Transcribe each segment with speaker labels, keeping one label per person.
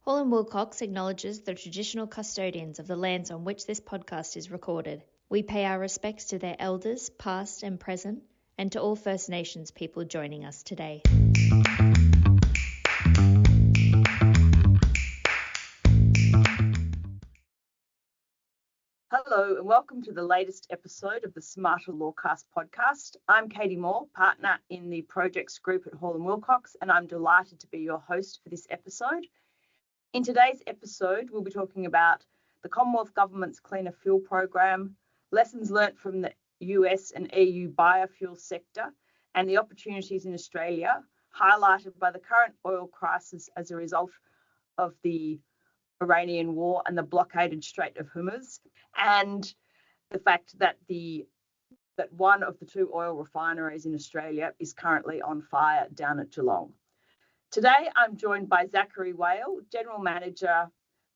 Speaker 1: Hall & Wilcox acknowledges the traditional custodians of the lands on which this podcast is recorded. We pay our respects to their elders, past and present, and to all First Nations people joining us today.
Speaker 2: Hello and welcome to the latest episode of the Smarter Lawcast podcast. I'm Katie Moore, partner in the projects group at Hall & Wilcox, and I'm delighted to be your host for this episode. In today's episode, we'll be talking about the Commonwealth Government's Cleaner Fuel Program, lessons learnt from the US and EU biofuel sector, and the opportunities in Australia highlighted by the current oil crisis as a result of the Iranian war and the blockaded Strait of Hormuz, and the fact that one of the two oil refineries in Australia is currently on fire down at Geelong. Today, I'm joined by Zachary Whale, General Manager,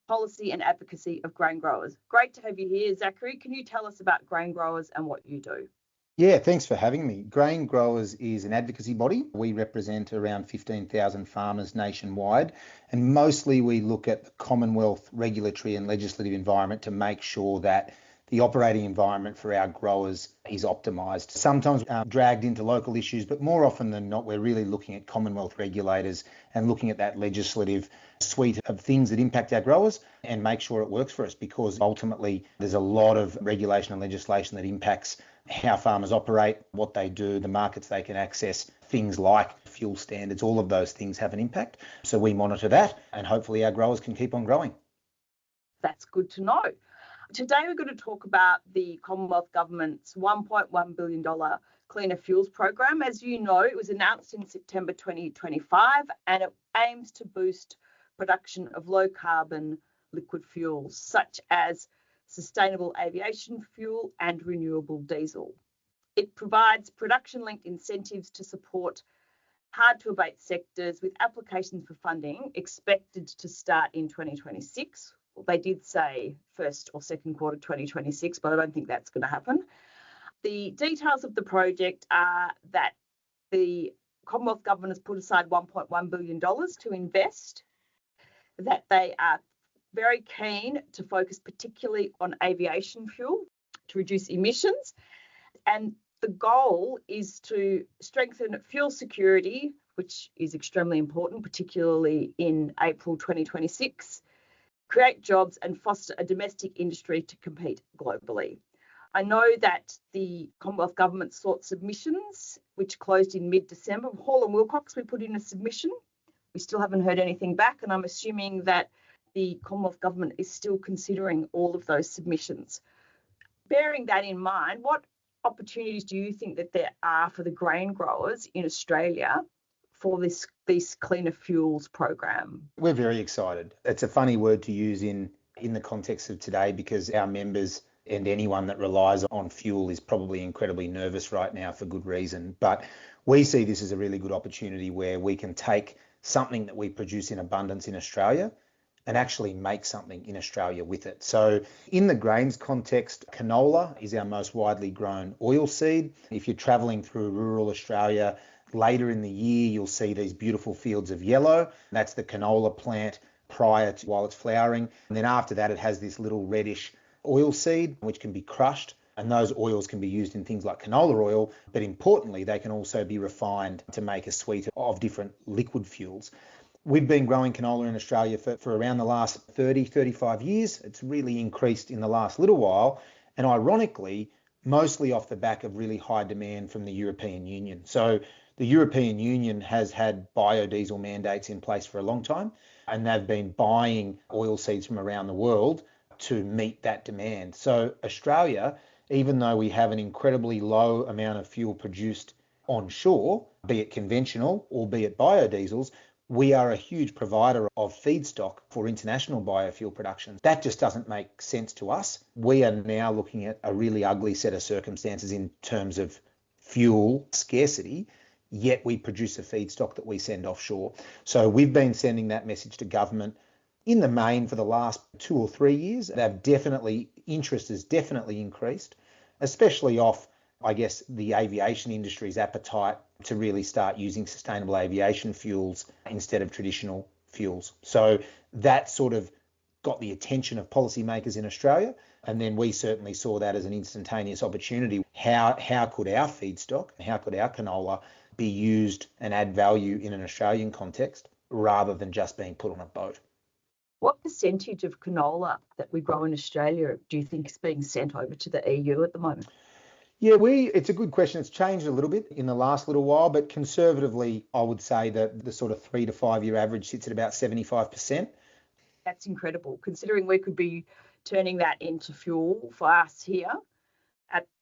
Speaker 2: Policy and Advocacy of Grain Growers. Great to have you here, Zachary. Can you tell us about Grain Growers and what you do?
Speaker 3: Yeah, thanks for having me. Grain Growers is an advocacy body. We represent around 15,000 farmers nationwide, and mostly we look at the Commonwealth regulatory and legislative environment to make sure that the operating environment for our growers is optimised. Sometimes dragged into local issues, but more often than not, we're really looking at Commonwealth regulators and looking at that legislative suite of things that impact our growers and make sure it works for us, because ultimately there's a lot of regulation and legislation that impacts how farmers operate, what they do, the markets they can access, things like fuel standards. All of those things have an impact. So we monitor that, and hopefully our growers can keep on growing.
Speaker 2: That's good to know. Today we're going to talk about the Commonwealth Government's $1.1 billion Cleaner Fuels Program. As you know, it was announced in September 2025, and it aims to boost production of low carbon liquid fuels such as sustainable aviation fuel and renewable diesel. It provides production-linked incentives to support hard-to-abate sectors, with applications for funding expected to start in 2026. Well, they did say first or second quarter 2026, but I don't think that's going to happen. The details of the project are that the Commonwealth Government has put aside $1.1 billion to invest, that they are very keen to focus particularly on aviation fuel to reduce emissions, and the goal is to strengthen fuel security, which is extremely important, particularly in April 2026, create jobs and foster a domestic industry to compete globally. I know that the Commonwealth Government sought submissions, which closed in mid-December. Hall & Wilcox, we put in a submission. We still haven't heard anything back, and I'm assuming that the Commonwealth Government is still considering all of those submissions. Bearing that in mind, what opportunities do you think that there are for the grain growers in Australia for this Cleaner Fuels program?
Speaker 3: We're very excited. It's a funny word to use in the context of today, because our members and anyone that relies on fuel is probably incredibly nervous right now for good reason. But we see this as a really good opportunity where we can take something that we produce in abundance in Australia and actually make something in Australia with it. So in the grains context, canola is our most widely grown oilseed. If you're traveling through rural Australia, later in the year, you'll see these beautiful fields of yellow. That's the canola plant prior to while it's flowering. And then after that, it has this little reddish oilseed, which can be crushed. And those oils can be used in things like canola oil, but importantly, they can also be refined to make a suite of different liquid fuels. We've been growing canola in Australia for around the last 30, 35 years. It's really increased in the last little while. And ironically, mostly off the back of really high demand from the European Union. So the European Union has had biodiesel mandates in place for a long time, and they've been buying oilseeds from around the world to meet that demand. So Australia, even though we have an incredibly low amount of fuel produced onshore, be it conventional or be it biodiesels, we are a huge provider of feedstock for international biofuel production. That just doesn't make sense to us. We are now looking at a really ugly set of circumstances in terms of fuel scarcity, yet we produce a feedstock that we send offshore. So we've been sending that message to government in the main for the last 2 or 3 years. Interest has definitely increased, especially off, I guess, the aviation industry's appetite to really start using sustainable aviation fuels instead of traditional fuels. So that sort of got the attention of policymakers in Australia. And then we certainly saw that as an instantaneous opportunity. How could our feedstock, how could our canola be used and add value in an Australian context rather than just being put on a boat?
Speaker 2: What percentage of canola that we grow in Australia do you think is being sent over to the EU at the moment?
Speaker 3: Yeah, it's a good question. It's changed a little bit in the last little while, but conservatively, I would say that the sort of 3 to 5 year average sits at about 75%.
Speaker 2: That's incredible, considering we could be turning that into fuel for us here,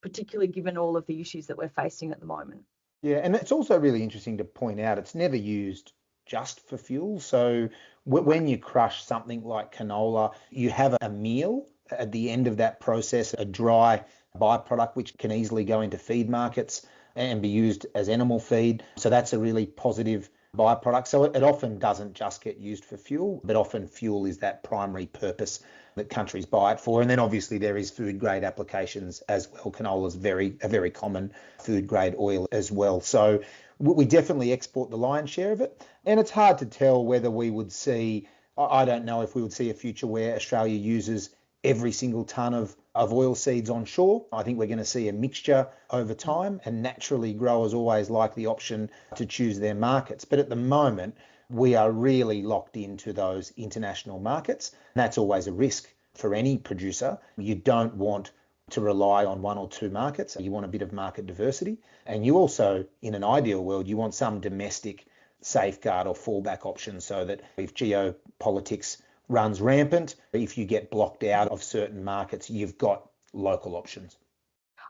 Speaker 2: particularly given all of the issues that we're facing at the moment.
Speaker 3: Yeah, and it's also really interesting to point out it's never used just for fuel. So when you crush something like canola, you have a meal at the end of that process, a dry byproduct which can easily go into feed markets and be used as animal feed. So that's a really positive byproduct. So it often doesn't just get used for fuel, but often fuel is that primary purpose that countries buy it for. And then obviously there is food grade applications as well. Canola is a very common food grade oil as well. So we definitely export the lion's share of it. And it's hard to tell whether we would see, I don't know if we would see a future where Australia uses every single tonne of oil seeds on shore. I think we're going to see a mixture over time, and naturally growers always like the option to choose their markets. But at the moment, we are really locked into those international markets. And that's always a risk for any producer. You don't want to rely on one or two markets. You want a bit of market diversity. And you also, in an ideal world, you want some domestic safeguard or fallback option so that if geopolitics runs rampant, if you get blocked out of certain markets, you've got local options.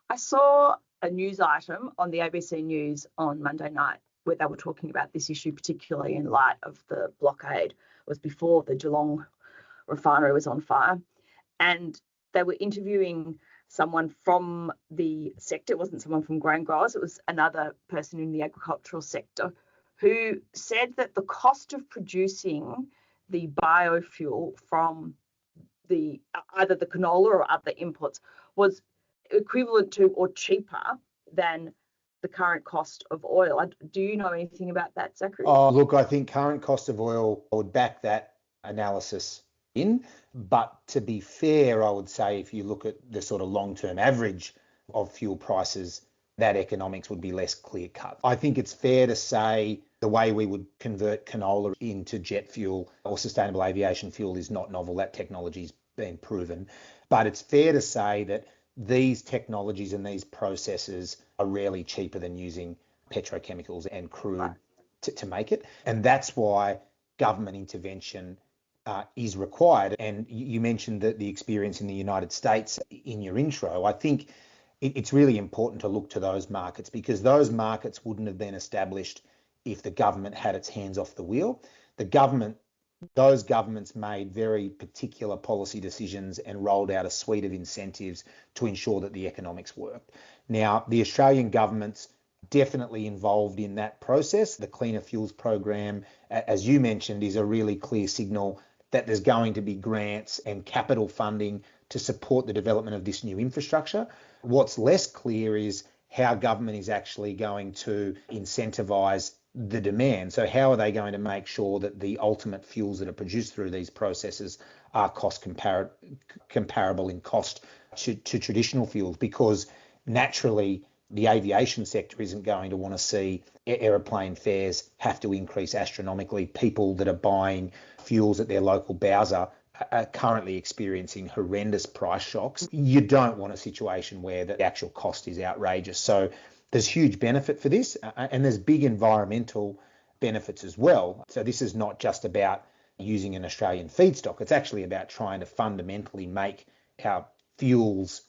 Speaker 2: I saw a news item on the ABC News on Monday night where they were talking about this issue, particularly in light of the blockade. It was before the Geelong refinery was on fire. And they were interviewing someone from the sector. It wasn't someone from grain growers. It was another person in the agricultural sector who said that the cost of producing the biofuel from either the canola or other inputs was equivalent to or cheaper than the current cost of oil. Do you know anything about that, Zachary?
Speaker 3: Oh, look, I think current cost of oil, I would back that analysis in. But to be fair, I would say if you look at the sort of long-term average of fuel prices, that economics would be less clear cut. I think it's fair to say the way we would convert canola into jet fuel or sustainable aviation fuel is not novel. That technology's been proven. But it's fair to say that these technologies and these processes are rarely cheaper than using petrochemicals and crude to make it. And that's why government intervention is required. And you mentioned that the experience in the United States in your intro. I think it's really important to look to those markets because those markets wouldn't have been established if the government had its hands off the wheel. Those governments made very particular policy decisions and rolled out a suite of incentives to ensure that the economics worked. Now, the Australian government's definitely involved in that process. The Cleaner Fuels program, as you mentioned, is a really clear signal that there's going to be grants and capital funding to support the development of this new infrastructure. What's less clear is how government is actually going to incentivise the demand. So how are they going to make sure that the ultimate fuels that are produced through these processes are cost comparable in cost to traditional fuels? Because naturally, the aviation sector isn't going to want to see aeroplane fares have to increase astronomically. People that are buying fuels at their local bowser are currently experiencing horrendous price shocks. You don't want a situation where the actual cost is outrageous. So there's huge benefit for this, and there's big environmental benefits as well. So this is not just about using an Australian feedstock. It's actually about trying to fundamentally make our fuels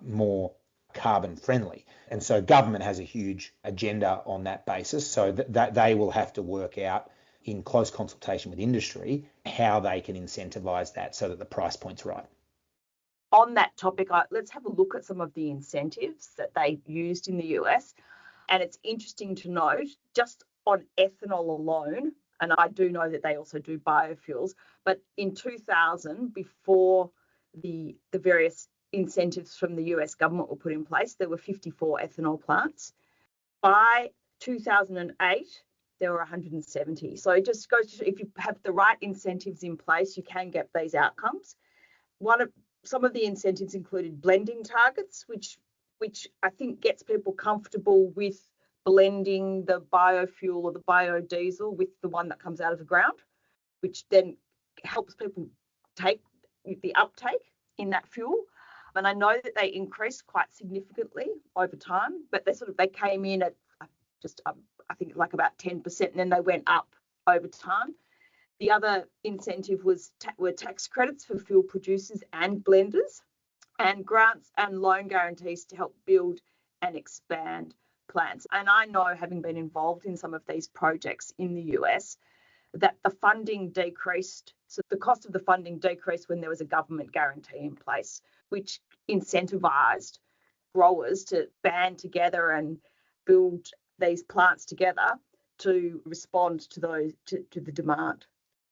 Speaker 3: more carbon friendly. And so government has a huge agenda on that basis. So that they will have to work out in close consultation with industry how they can incentivise that so that the price point's right.
Speaker 2: On that topic, let's have a look at some of the incentives that they used in the US. And it's interesting to note, just on ethanol alone, and I do know that they also do biofuels, but in 2000, before the various incentives from the US government were put in place, there were 54 ethanol plants. By 2008, there were 170. So it just goes to, if you have the right incentives in place, you can get these outcomes. Some of the incentives included blending targets, which I think gets people comfortable with blending the biofuel or the biodiesel with the one that comes out of the ground, which then helps people take the uptake in that fuel. And I know that they increased quite significantly over time, but they came in at I think like about 10%, and then they went up over time. The other incentive were tax credits for fuel producers and blenders, and grants and loan guarantees to help build and expand plants. And I know, having been involved in some of these projects in the US, that the funding decreased. So the cost of the funding decreased when there was a government guarantee in place, which incentivized growers to band together and build these plants together to respond to the demand.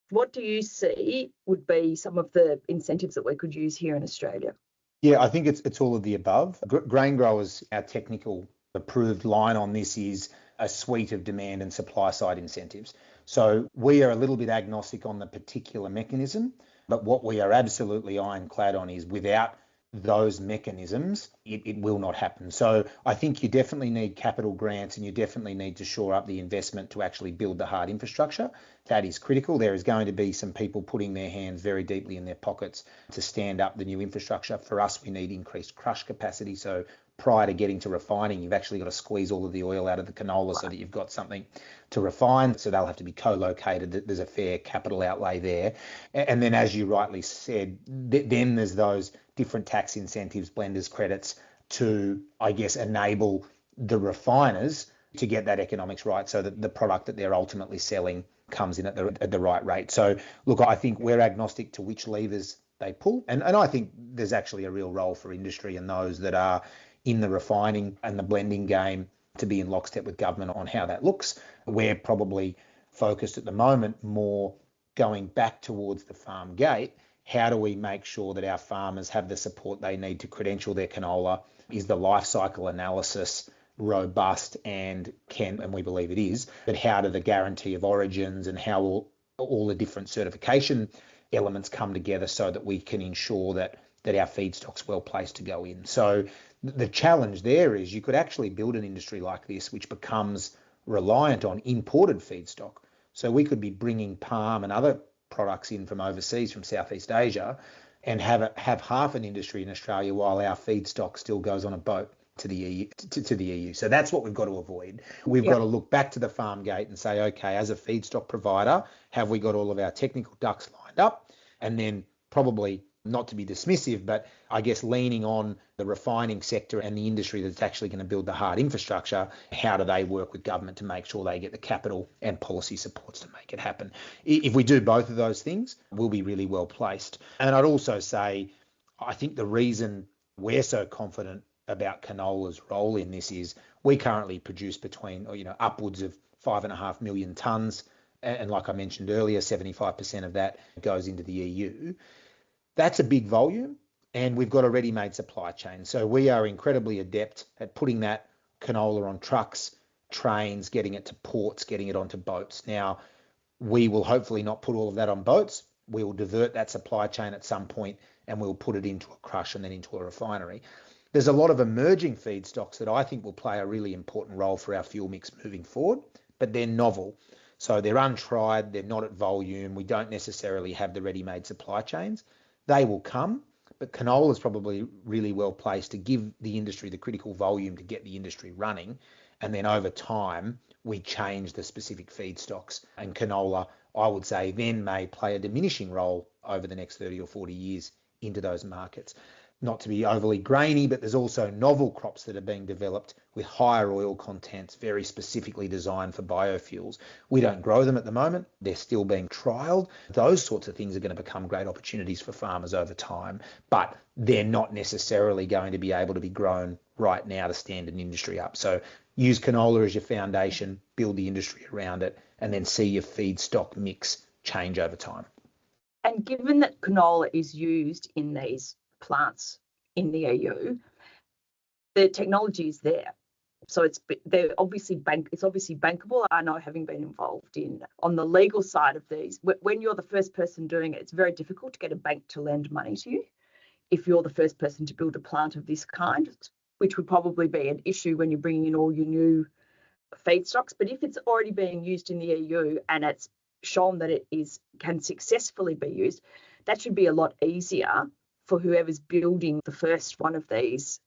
Speaker 2: What do you see would be some of the incentives that we could use here in Australia?
Speaker 3: Yeah, I think it's all of the above. Grain growers, our technical approved line on this is a suite of demand and supply side incentives. So we are a little bit agnostic on the particular mechanism, but what we are absolutely ironclad on is without those mechanisms, it will not happen. So I think you definitely need capital grants, and you definitely need to shore up the investment to actually build the hard infrastructure. That is critical. There is going to be some people putting their hands very deeply in their pockets to stand up the new infrastructure. For us, we need increased crush capacity. So prior to getting to refining, you've actually got to squeeze all of the oil out of the canola so that you've got something to refine. So they'll have to be co-located. There's a fair capital outlay there. And then, as you rightly said, then there's those different tax incentives, blenders credits to, I guess, enable the refiners to get that economics right so that the product that they're ultimately selling comes in at the right rate. So look, I think we're agnostic to which levers they pull. And I think there's actually a real role for industry and those that are in the refining and the blending game to be in lockstep with government on how that looks. We're probably focused at the moment more going back towards the farm gate. How do we make sure that our farmers have the support they need to credential their canola? Is the life cycle analysis robust and we believe it is, but how do the guarantee of origins and how all the different certification elements come together so that we can ensure that our feedstock's well placed to go in? So the challenge there is you could actually build an industry like this which becomes reliant on imported feedstock. So we could be bringing palm and other products in from overseas, from Southeast Asia, and have half an industry in Australia while our feedstock still goes on a boat to the EU. To the EU. So that's what we've got to avoid. We've got to look back to the farm gate and say, okay, as a feedstock provider, have we got all of our technical ducks lined up? And then probably, not to be dismissive, but I guess leaning on the refining sector and the industry that's actually going to build the hard infrastructure, how do they work with government to make sure they get the capital and policy supports to make it happen? If we do both of those things, we'll be really well placed. And I'd also say, I think the reason we're so confident about canola's role in this is we currently produce between, upwards of 5.5 million tonnes. And like I mentioned earlier, 75% of that goes into the EU. That's a big volume, and we've got a ready-made supply chain. So we are incredibly adept at putting that canola on trucks, trains, getting it to ports, getting it onto boats. Now, we will hopefully not put all of that on boats. We will divert that supply chain at some point, and we'll put it into a crush and then into a refinery. There's a lot of emerging feedstocks that I think will play a really important role for our fuel mix moving forward, but they're novel. So they're untried, they're not at volume. We don't necessarily have the ready-made supply chains. They will come, but canola is probably really well placed to give the industry the critical volume to get the industry running. And then over time, we change the specific feedstocks. And canola, I would say, then may play a diminishing role over the next 30 or 40 years into those markets. Not to be overly grainy, but there's also novel crops that are being developed with higher oil contents, very specifically designed for biofuels. We don't grow them at the moment. They're still being trialled. Those sorts of things are going to become great opportunities for farmers over time, but they're not necessarily going to be able to be grown right now to stand an industry up. So use canola as your foundation, build the industry around it, and then see your feedstock mix change over time.
Speaker 2: And given that canola is used in these plants in the EU, the technology is there. So it's obviously bankable. I know, having been involved on the legal side of these, when you're the first person doing it, it's very difficult to get a bank to lend money to you if you're the first person to build a plant of this kind, which would probably be an issue when you're bringing in all your new feedstocks. But if it's already being used in the EU and it's shown that it can successfully be used, that should be a lot easier for whoever's building the first one of these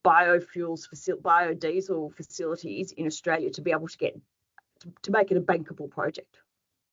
Speaker 2: biodiesel facilities in Australia to be able to make it a bankable project.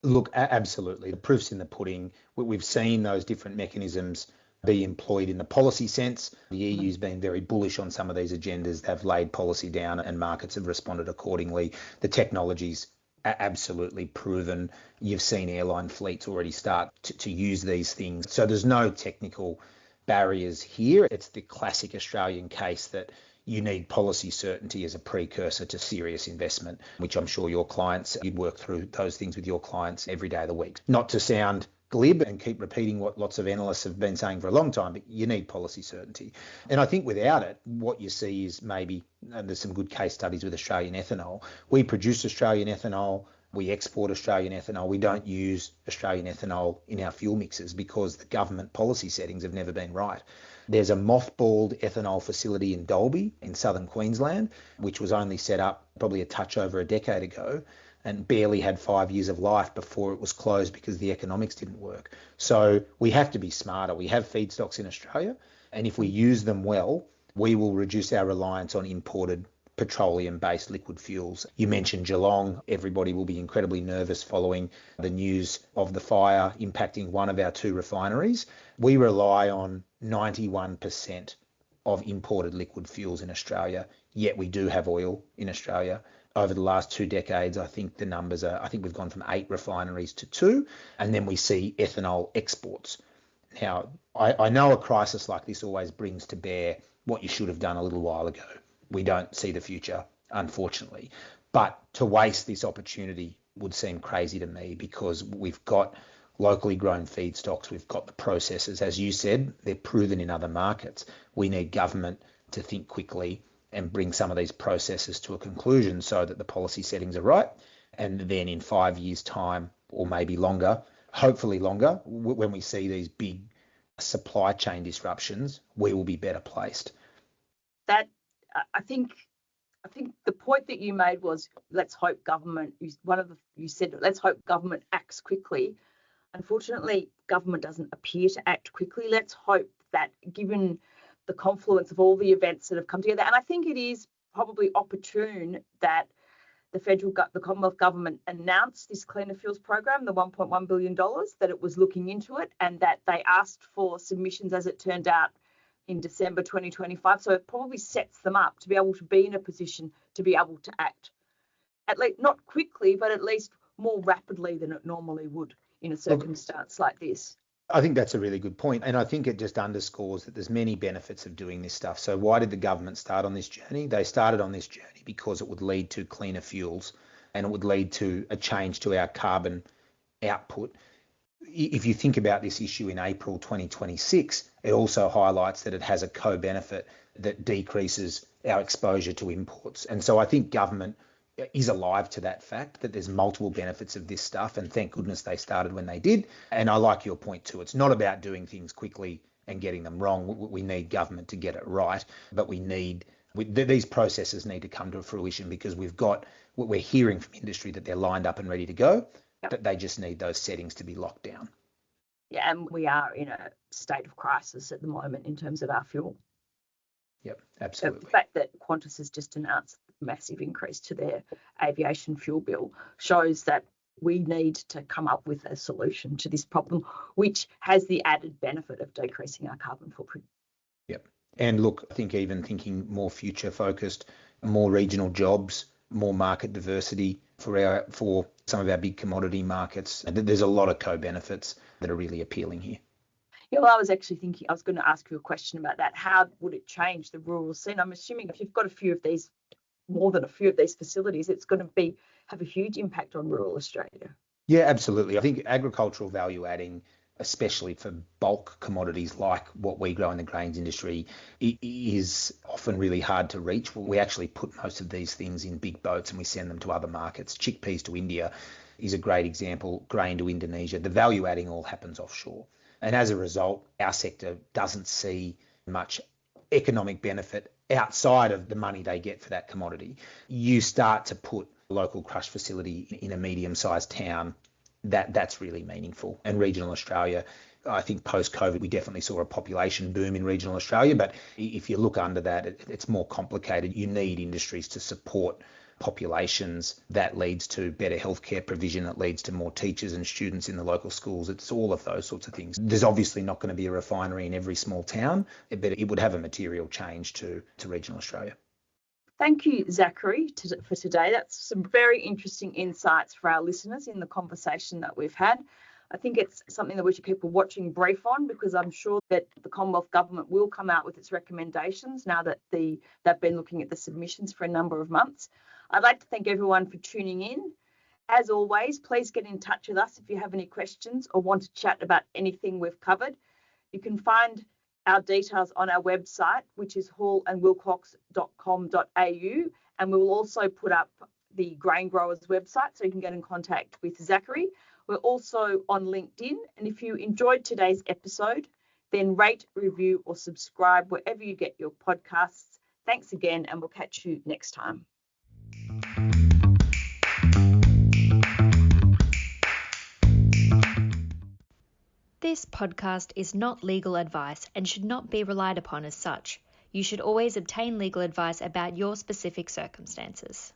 Speaker 3: Look, absolutely. The proof's in the pudding. We've seen those different mechanisms be employed in the policy sense. The EU's been very bullish on some of these agendas. They've laid policy down and markets have responded accordingly. The technology's absolutely proven. You've seen airline fleets already start to use these things. So there's no technical barriers here. It's the classic Australian case that you need policy certainty as a precursor to serious investment, which I'm sure your clients, you'd work through those things with your clients every day of the week. Not to sound glib and keep repeating what lots of analysts have been saying for a long time, but you need policy certainty. And I think without it, what you see is maybe, and there's some good case studies with Australian ethanol. We produce Australian ethanol. We export Australian ethanol. We don't use Australian ethanol in our fuel mixes because the government policy settings have never been right. There's a mothballed ethanol facility in Dalby in southern Queensland, which was only set up probably a touch over a decade ago and barely had 5 years of life before it was closed because the economics didn't work. So we have to be smarter. We have feedstocks in Australia, and if we use them well, we will reduce our reliance on imported petroleum-based liquid fuels. You mentioned Geelong. Everybody will be incredibly nervous following the news of the fire impacting one of our two refineries. We rely on 91% of imported liquid fuels in Australia, yet we do have oil in Australia. Over the last 2 decades, I think the numbers are, I think we've gone from 8 refineries to 2, and then we see ethanol exports. Now, I know a crisis like this always brings to bear what you should have done a little while ago. We don't see the future, unfortunately. But to waste this opportunity would seem crazy to me because we've got locally grown feedstocks, we've got the processes. As you said, they're proven in other markets. We need government to think quickly and bring some of these processes to a conclusion so that the policy settings are right. And then in 5 years' time, or maybe longer, hopefully longer, when we see these big supply chain disruptions, we will be better placed.
Speaker 2: That I think the point that you made was, let's hope government. You said let's hope government acts quickly. Unfortunately, government doesn't appear to act quickly. Let's hope that, given the confluence of all the events that have come together, and I think it is probably opportune that the Commonwealth Government announced this Cleaner Fuels program, the $1.1 billion, that it was looking into it, and that they asked for submissions, as it turned out, in December 2025. So it probably sets them up to be able to be in a position to be able to act, at least not quickly, but at least more rapidly than it normally would in a circumstance like this.
Speaker 3: I think that's a really good point. And I think it just underscores that there's many benefits of doing this stuff. So why did the government start on this journey? They started on this journey because it would lead to cleaner fuels and it would lead to a change to our carbon output. If you think about this issue in April 2026, it also highlights that it has a co-benefit that decreases our exposure to imports. And so I think government is alive to that fact that there's multiple benefits of this stuff, and thank goodness they started when they did. And I like your point too. It's not about doing things quickly and getting them wrong. We need government to get it right, but these processes need to come to fruition because we're hearing from industry that they're lined up and ready to go, but they just need those settings to be locked down.
Speaker 2: Yeah, and we are in a state of crisis at the moment in terms of our fuel.
Speaker 3: Yep, absolutely.
Speaker 2: The fact that Qantas has just announced a massive increase to their aviation fuel bill shows that we need to come up with a solution to this problem, which has the added benefit of decreasing our carbon footprint.
Speaker 3: Yep. And look, I think even thinking more future focused, more regional jobs, more market diversity for some of our big commodity markets. And there's a lot of co-benefits that are really appealing here.
Speaker 2: Yeah, well, I was actually thinking, I was going to ask you a question about that. How would it change the rural scene? I'm assuming if you've got more than a few of these facilities, it's going to have a huge impact on rural Australia.
Speaker 3: Yeah, absolutely. I think agricultural value adding especially for bulk commodities like what we grow in the grains industry, it is often really hard to reach. We actually put most of these things in big boats and we send them to other markets. Chickpeas to India is a great example, grain to Indonesia. The value adding all happens offshore. And as a result, our sector doesn't see much economic benefit outside of the money they get for that commodity. You start to put a local crush facility in a medium-sized town, that's really meaningful. And regional Australia, I think post-COVID, we definitely saw a population boom in regional Australia. But if you look under that, it's more complicated. You need industries to support populations. That leads to better healthcare provision. That leads to more teachers and students in the local schools. It's all of those sorts of things. There's obviously not going to be a refinery in every small town, but it would have a material change to regional Australia.
Speaker 2: Thank you, Zachary, for today. That's some very interesting insights for our listeners in the conversation that we've had. I think it's something that we should keep a watching brief on, because I'm sure that the Commonwealth Government will come out with its recommendations now that they've been looking at the submissions for a number of months. I'd like to thank everyone for tuning in. As always, please get in touch with us if you have any questions or want to chat about anything we've covered. You can find our details on our website, which is hallandwilcox.com.au, and we will also put up the Grain Growers website so you can get in contact with Zachary. We're also on LinkedIn, and if you enjoyed today's episode, then rate, review or subscribe wherever you get your podcasts. Thanks again, and we'll catch you next time.
Speaker 1: This podcast is not legal advice and should not be relied upon as such. You should always obtain legal advice about your specific circumstances.